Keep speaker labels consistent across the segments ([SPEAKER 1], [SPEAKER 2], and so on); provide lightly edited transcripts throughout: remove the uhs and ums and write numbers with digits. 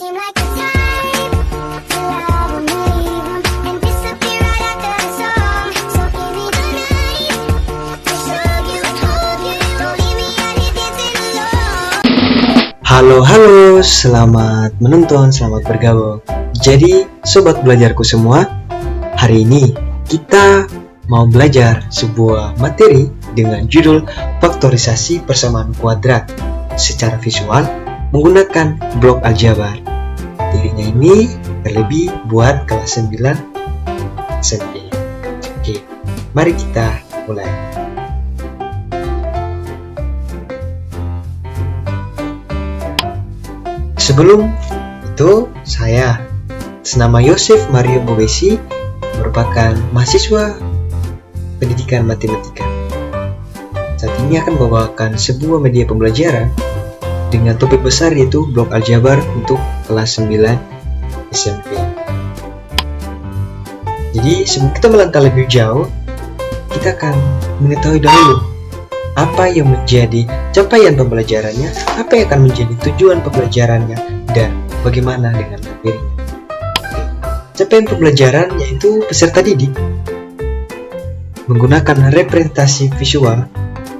[SPEAKER 1] seem like the type to love 'em, leave 'em, and disappear right after the song. So give me the night to show you, hold you, don't leave me out here dancing alone.
[SPEAKER 2] Halo, selamat menonton, selamat bergabung. Jadi, sobat belajarku semua, hari ini kita mau belajar sebuah materi dengan judul faktorisasi persamaan kuadrat secara visual menggunakan blok aljabar. Materinya ini terlebih buat kelas 9 SMP. Oke, mari kita mulai. Sebelum itu, saya nama Yosef Mario Bobesi, merupakan mahasiswa pendidikan matematika. Saat ini akan membawakan sebuah media pembelajaran dengan topik besar yaitu blok aljabar untuk kelas 9 SMP. Jadi sebelum kita melangkah lebih jauh, kita akan mengetahui dahulu apa yang menjadi capaian pembelajarannya, apa yang akan menjadi tujuan pembelajarannya, dan bagaimana dengan materinya. Capaian pembelajaran yaitu peserta didik menggunakan representasi visual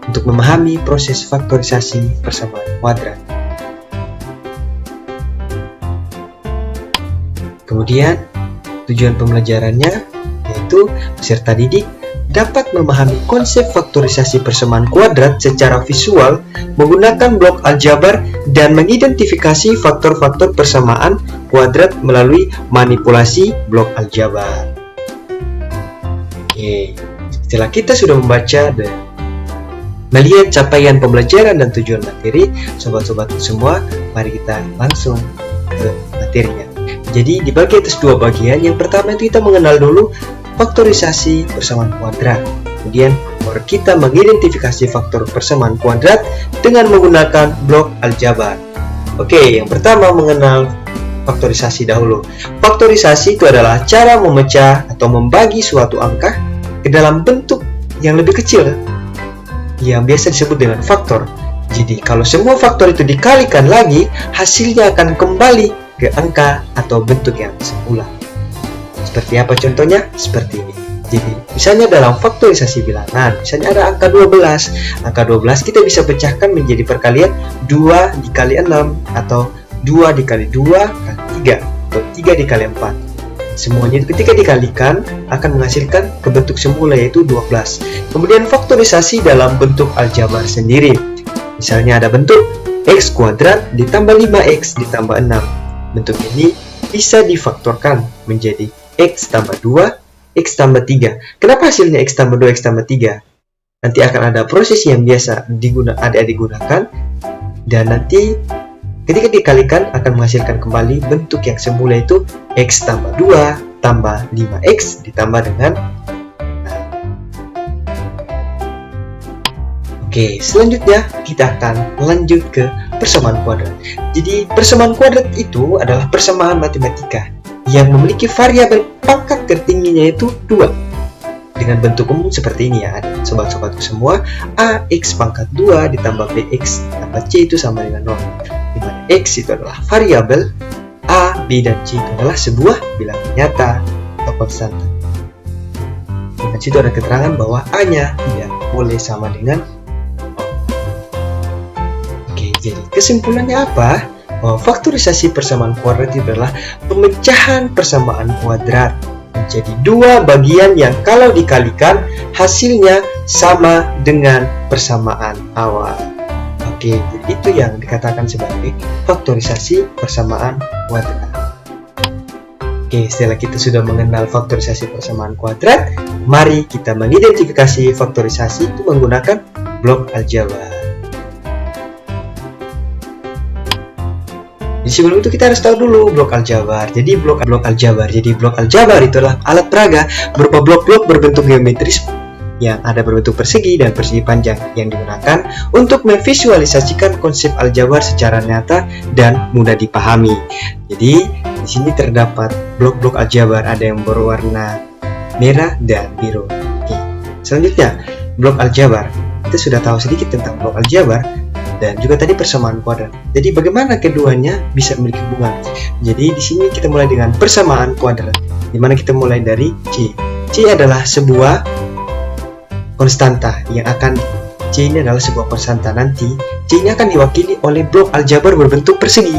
[SPEAKER 2] untuk memahami proses faktorisasi persamaan kuadrat. Kemudian, tujuan pembelajarannya yaitu peserta didik dapat memahami konsep faktorisasi persamaan kuadrat secara visual menggunakan blok aljabar dan mengidentifikasi faktor-faktor persamaan kuadrat melalui manipulasi blok aljabar. Oke, setelah kita sudah membaca dan melihat capaian pembelajaran dan tujuan materi, sobat-sobatku semua, mari kita langsung ke materinya. Jadi dibagi atas dua bagian. Yang pertama itu kita mengenal dulu faktorisasi persamaan kuadrat. Kemudian baru kita mengidentifikasi faktor persamaan kuadrat dengan menggunakan blok aljabar. Oke, yang pertama mengenal faktorisasi dahulu. Faktorisasi itu adalah cara memecah atau membagi suatu angka ke dalam bentuk yang lebih kecil yang biasa disebut dengan faktor. Jadi kalau semua faktor itu dikalikan lagi, hasilnya akan kembali ke angka atau bentuk yang semula. Seperti apa contohnya? Seperti ini. Jadi misalnya dalam faktorisasi bilangan, misalnya ada angka 12. Angka 12 kita bisa pecahkan menjadi perkalian 2 dikali 6 atau 2 dikali 2 kali 3 atau 3 dikali 4. Semuanya itu ketika dikalikan akan menghasilkan ke bentuk semula yaitu 12. Kemudian faktorisasi dalam bentuk aljabar sendiri. Misalnya ada bentuk x kuadrat ditambah 5x ditambah 6. Bentuk ini bisa difaktorkan menjadi x tambah 2, x tambah 3. Kenapa hasilnya x tambah 2, x tambah 3? Nanti akan ada proses yang biasa digunakan dan nanti ketika dikalikan akan menghasilkan kembali bentuk yang semula itu x tambah 2 tambah 5x ditambah dengan 6. Oke, selanjutnya kita akan lanjut ke persamaan kuadrat. Jadi persamaan kuadrat itu adalah persamaan matematika yang memiliki variabel pangkat tertingginya itu 2 dengan bentuk umum seperti ini ya, sobat-sobatku semua. Ax pangkat 2 ditambah bx tambah c itu sama dengan 0, di mana x itu adalah variabel, a, b, dan c itu adalah sebuah bilangan nyata atau konstanta. Di situ ada keterangan bahwa a-nya tidak boleh sama dengan 0. Oke, jadi kesimpulannya apa? Bahwa faktorisasi persamaan kuadrat itu adalah pemecahan persamaan kuadrat menjadi dua bagian yang kalau dikalikan hasilnya sama dengan persamaan awal. Oke, jadi itu yang dikatakan sebagai faktorisasi persamaan kuadrat. Oke, setelah kita sudah mengenal faktorisasi persamaan kuadrat, mari kita mengidentifikasi faktorisasi itu menggunakan blok aljabar. Sebelum itu kita harus tahu dulu blok aljabar. Jadi blok aljabar itu adalah alat peraga berupa blok-blok berbentuk geometris yang ada berbentuk persegi dan persegi panjang yang digunakan untuk memvisualisasikan konsep aljabar secara nyata dan mudah dipahami. Jadi di sini terdapat blok-blok aljabar, ada yang berwarna merah dan biru. Oke. Selanjutnya blok aljabar. Kita sudah tahu sedikit tentang blok aljabar. dan juga tadi persamaan kuadrat. Jadi bagaimana keduanya bisa memiliki hubungan? Jadi di sini kita mulai dengan persamaan kuadrat, di mana kita mulai dari C. C adalah sebuah konstanta yang akan C ini adalah sebuah konstanta. Nanti C ini akan diwakili oleh blok aljabar berbentuk persegi.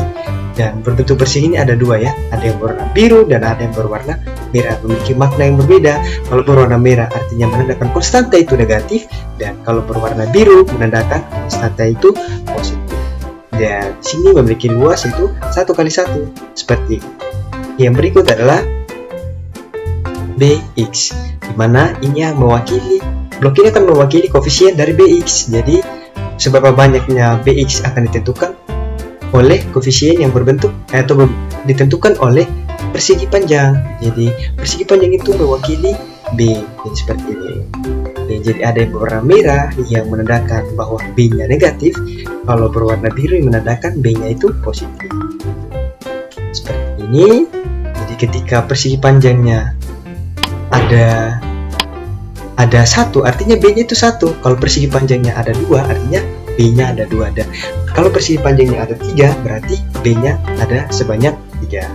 [SPEAKER 2] Dan berbentuk persegi ini ada dua ya, ada yang berwarna biru dan ada yang berwarna merah, memiliki makna yang berbeda. Kalau berwarna merah artinya menandakan konstanta itu negatif, dan kalau berwarna biru menandakan konstanta itu positif. Dan di sini memiliki luas itu 1 kali 1 seperti yang berikut adalah Bx, dimana ini yang mewakili blok ini akan mewakili koefisien dari Bx. Jadi seberapa banyaknya Bx akan ditentukan oleh koefisien yang berbentuk atau ditentukan oleh persegi panjang. Jadi persegi panjang itu mewakili B. Jadi seperti ini. Jadi ada yang berwarna merah yang menandakan bahwa B-nya negatif, kalau berwarna biru yang menandakan B-nya itu positif. Seperti ini. Jadi ketika persegi panjangnya ada 1, artinya B-nya itu 1. Kalau persegi panjangnya ada 2, artinya B-nya ada 2. Dan kalau persegi panjangnya ada 3, berarti B-nya ada sebanyak 3.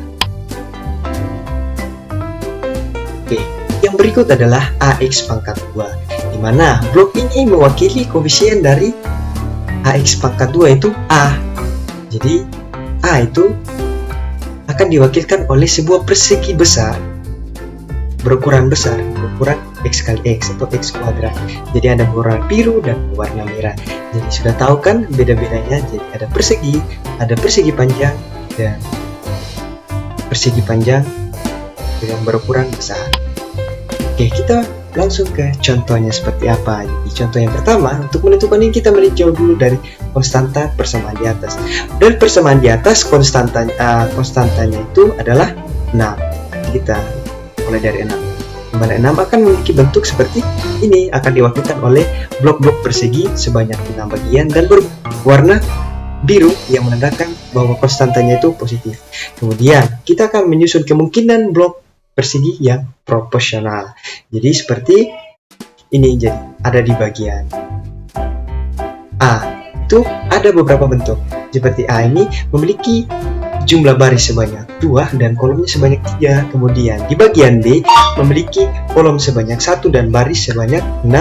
[SPEAKER 2] Oke, yang berikut adalah AX pangkat 2, di mana blok ini mewakili koefisien dari AX pangkat 2 itu A. Jadi A itu akan diwakilkan oleh sebuah persegi besar berukuran besar, berukuran X kali X atau X kuadrat. Jadi ada warna biru dan warna merah. Jadi sudah tahu kan beda-bedanya. Jadi ada persegi panjang, dan persegi panjang yang berukuran besar. Oke, kita langsung ke contohnya seperti apa. Jadi contoh yang pertama, untuk menentukan ini kita meninjau dulu dari konstanta persamaan di atas. Dari persamaan di atas konstantanya itu adalah 6. Jadi kita mulai dari 6. Dimana 6 akan memiliki bentuk seperti ini, akan diwakilkan oleh blok-blok persegi sebanyak 6 bagian dan berwarna biru yang menandakan bahwa konstantanya itu positif. Kemudian kita akan menyusun kemungkinan blok persegi yang proporsional. Jadi seperti ini, jadi ada di bagian A itu ada beberapa bentuk. Seperti A ini memiliki jumlah baris sebanyak 2 dan kolomnya sebanyak 3. Kemudian di bagian B memiliki kolom sebanyak 1 dan baris sebanyak 6,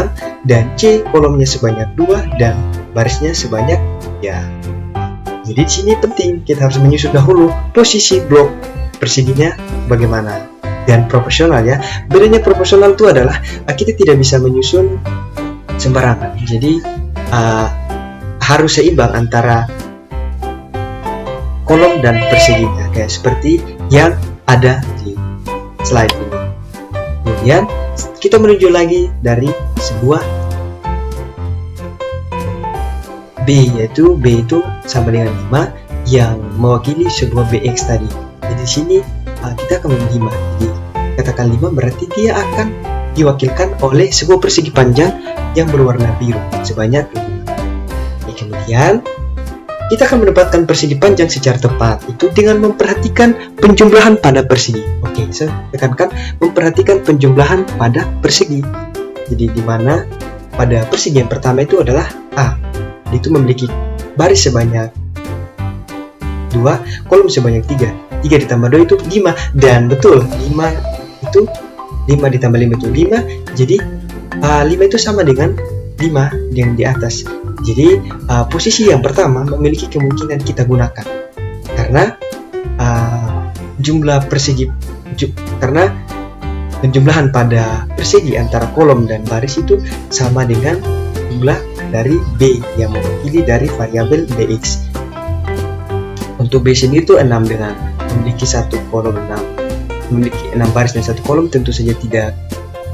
[SPEAKER 2] dan C kolomnya sebanyak 2 dan barisnya sebanyak 3. Jadi di sini penting, kita harus menyusun dahulu posisi blok perseginya bagaimana. Dan proporsional ya. Bedanya proporsional itu adalah kita tidak bisa menyusun sembarangan. Jadi harus seimbang antara kolom dan perseginya, kayak seperti yang ada di slide ini. Kemudian kita menuju lagi dari sebuah B, yaitu B itu sama dengan 5 yang mewakili sebuah BX tadi. Jadi di sini kita akan memilih 5. Jadi katakan 5 berarti dia akan diwakilkan oleh sebuah persegi panjang yang berwarna biru sebanyak 5. Kemudian kita akan mendapatkan persegi panjang secara tepat itu dengan memperhatikan penjumlahan pada persegi. Oke, saya tekankan memperhatikan penjumlahan pada persegi. Jadi di mana pada persegi yang pertama itu adalah A. Itu memiliki baris sebanyak 2, kolom sebanyak 3. 3 ditambah 2 itu 5, dan betul 5 itu 5 ditambah 5 itu 5. Jadi 5 itu sama dengan 5 yang di atas. Jadi posisi yang pertama memiliki kemungkinan kita gunakan karena jumlah persegi karena penjumlahan pada persegi antara kolom dan baris itu sama dengan jumlah dari B yang mewakili dari variabel Bx. Untuk B sendiri itu 6 dengan memiliki 1 kolom 6, memiliki 6 baris dan 1 kolom, tentu saja tidak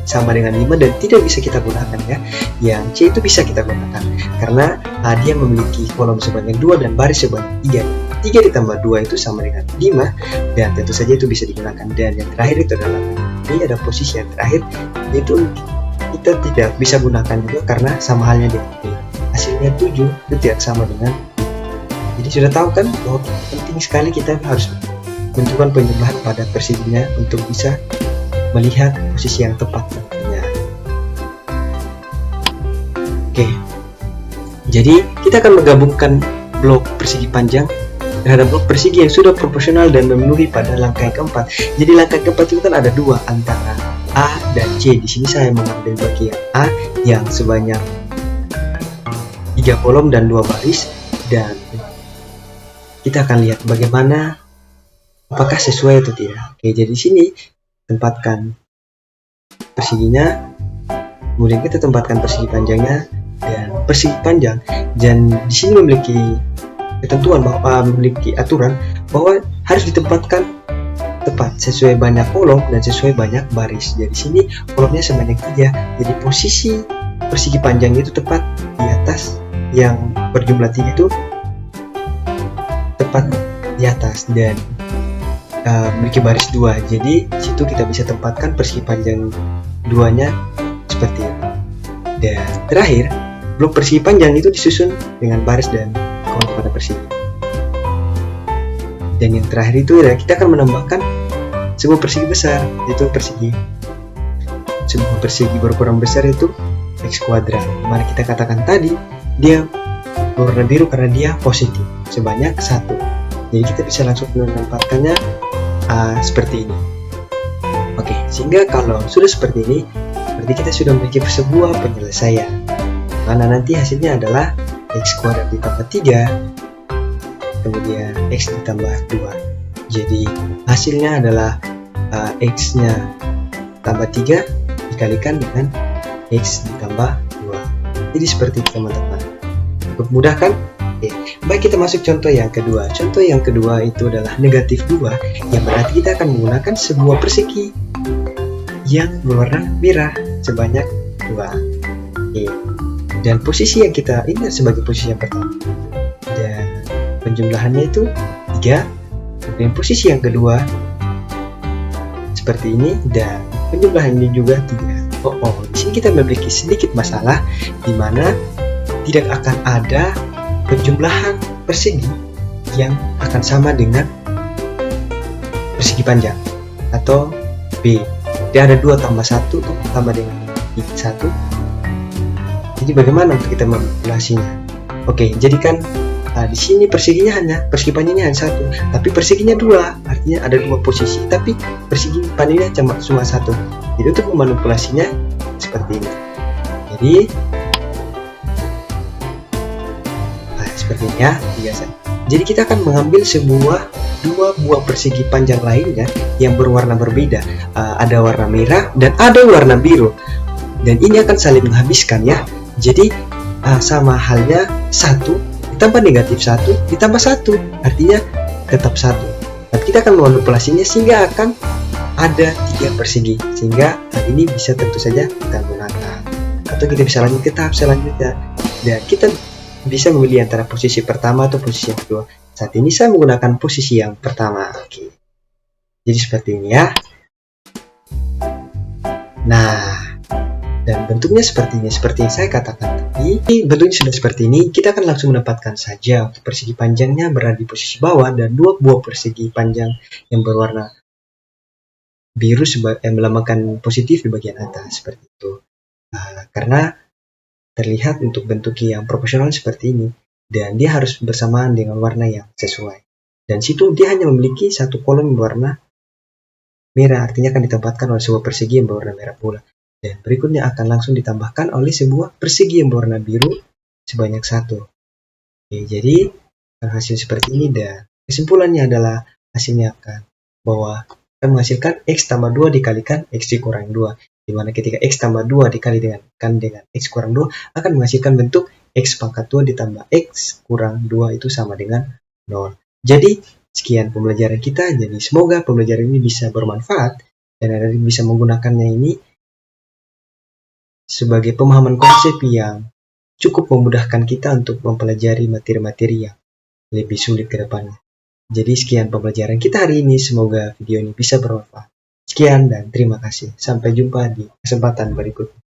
[SPEAKER 2] sama dengan 5 dan tidak bisa kita gunakan ya. Yang C itu bisa kita gunakan karena dia memiliki kolom sebanyak 2 dan baris sebanyak 3. 3 ditambah 2 itu sama dengan 5 dan tentu saja itu bisa digunakan. Dan yang terakhir itu adalah ini ada posisi yang terakhir, yaitu kita tidak bisa gunakan juga karena sama halnya dengan B. Hasilnya 7 itu tidak sama dengan 5. Jadi sudah tahu kan bahwa penting sekali kita harus menentukan penjumlahan pada perseginya untuk bisa melihat posisi yang tepat nantinya. Oke, Jadi kita akan menggabungkan blok persegi panjang terhadap blok persegi yang sudah proporsional dan memenuhi pada langkah yang keempat. Jadi langkah keempat itu kan ada dua, antara A dan C. Di sini saya mengambil bagian A yang sebanyak 3 kolom dan 2 baris, dan kita akan lihat bagaimana apakah sesuai atau tidak. Oke, jadi di sini tempatkan perseginya, kemudian kita tempatkan persegi panjangnya dan persegi panjang, dan di sini memiliki ketentuan bahwa memiliki aturan bahwa harus ditempatkan tepat sesuai banyak kolom dan sesuai banyak baris. Jadi di sini kolomnya sebanyak 3, jadi posisi persegi panjangnya itu tepat di atas, yang berjumlah 3 itu tepat di atas, dan memiliki baris 2. Jadi situ kita bisa tempatkan persegi panjang 2-nya seperti ini. Dan terakhir, blok persegi panjang itu disusun dengan baris dan kolom pada persegi. Dan yang terakhir itu adalah kita akan menambahkan sebuah persegi besar, yaitu sebuah persegi berukuran besar, itu X kuadrat. Mana kita katakan tadi dia berwarna biru karena dia positif sebanyak 1. Jadi kita bisa langsung menempatkannya seperti ini. Oke, sehingga kalau sudah seperti ini, berarti kita sudah memiliki sebuah penyelesaian, mana nanti hasilnya adalah X kuadrat ditambah 3, kemudian X ditambah 2. Jadi hasilnya adalah X-nya tambah 3 dikalikan dengan X ditambah 2. Jadi seperti itu teman-teman. Cukup mudah kan? Oke. Baik, kita masuk contoh yang kedua. Contoh yang kedua itu adalah negatif 2, yang berarti kita akan menggunakan sebuah persegi yang berwarna merah sebanyak 2. Oke. Dan posisi yang kita ini sebagai posisi yang pertama, dan penjumlahannya itu 3. Kemudian posisi yang kedua seperti ini, dan penjumlahannya juga 3. Di sini kita memiliki sedikit masalah, di mana tidak akan ada penjumlahan persegi yang akan sama dengan persegi panjang atau B. Dia ada 2 tambah 1 tambah dengan 1. Jadi bagaimana untuk kita memmanipulasinya? Oke, jadikan di sini perseginya persegi panjangnya hanya 1, tapi perseginya 2, artinya ada 2 posisi, tapi persegi panjangnya cuma 1. Jadi untuk memanipulasinya seperti ini. Jadi seperti ini ya, biasa. Jadi kita akan mengambil dua buah persegi panjang lainnya yang berwarna berbeda. Ada warna merah dan ada warna biru, dan ini akan saling menghabiskan ya. Jadi sama halnya 1 ditambah negatif 1 ditambah 1, artinya tetap 1. Tapi kita akan memanipulasinya sehingga akan ada 3 persegi, sehingga hal ini bisa tentu saja kita gunakan. Atau kita bisa lanjut ke tahap selanjutnya, dan kita bisa memilih antara posisi pertama atau posisi yang kedua. Saat ini saya menggunakan posisi yang pertama. Oke. Jadi seperti ini ya. Nah, dan bentuknya seperti ini, seperti yang saya katakan tadi. Bentuknya sudah seperti ini, kita akan langsung mendapatkan saja untuk persegi panjangnya berada di posisi bawah, dan 2 buah persegi panjang yang berwarna biru melambangkan positif di bagian atas, seperti itu. Karena terlihat untuk bentuk yang proporsional seperti ini, dan dia harus bersamaan dengan warna yang sesuai. Dan situ dia hanya memiliki 1 kolom berwarna merah, artinya akan ditempatkan oleh sebuah persegi yang berwarna merah pula. Dan berikutnya akan langsung ditambahkan oleh sebuah persegi yang berwarna biru sebanyak 1. Oke, jadi hasil seperti ini, dan kesimpulannya adalah hasilnya akan menghasilkan X tambah 2 dikalikan X dikurang 2, dimana ketika X tambah 2 dikalikan dengan X kurang 2 akan menghasilkan bentuk X pangkat 2 ditambah X kurang 2 itu sama dengan 0. Jadi sekian pembelajaran kita. Jadi semoga pembelajaran ini bisa bermanfaat dan Anda bisa menggunakannya ini sebagai pemahaman konsep yang cukup memudahkan kita untuk mempelajari materi-materi yang lebih sulit ke depannya. Jadi sekian pembelajaran kita hari ini, semoga video ini bisa bermanfaat. Sekian dan terima kasih. Sampai jumpa di kesempatan berikutnya.